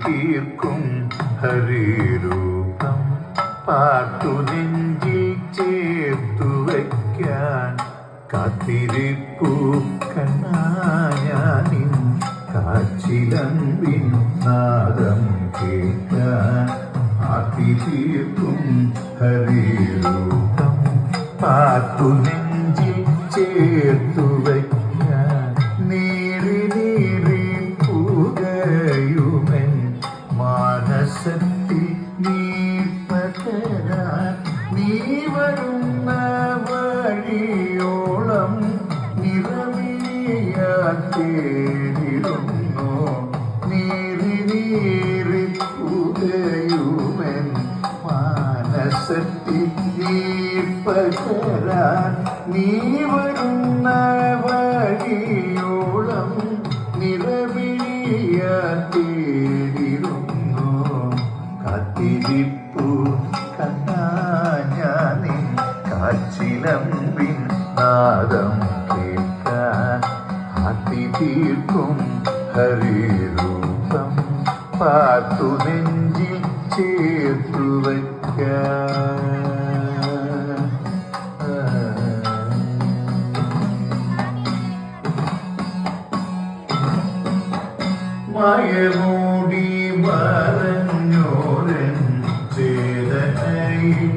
തീർക്കും ഹരിരൂപം പാർത്തു നെഞ്ചിൽ ചേർത്തു വയ്ക്കാൻ കാത്തിരിപ്പു കണ്ണായാനിൻ കാച്ചിലമ്പിൻ നാദം കേൾക്കാൻ ആർത്തി തീർക്കും ഹരിരൂപം പാർത്തു നെഞ്ചിൽ ചേർത്തു വയ്ക്കാൻ നീറി നീറി പുകയുമെൻ മാനസത്തിൽ നീ പകരാൻ നീ വരുന്ന വഴിയോളം നിറമിയാൻ തേടിടുന്നു നീറി നീറി പുകയുമെൻ മാനസത്തിൽ നീ പകരാൻ നീ വരുന്ന വഴിയോളം നിറമിയാൻ തേടിടുന്നു കാത്തിരിപ്പു കണ്ണാഞ്ഞാനിൻ കാച്ചിലമ്പിൻ നാദം കേൾക്കാൻ ആർത്തി തീർക്കും ഹരിരൂപം പാർത്തു നെഞ്ചിൽ ചേർത്തു വയ്ക്കാൻ മയമൂടി മറഞ്ഞോരൻ ചേതനയിൽ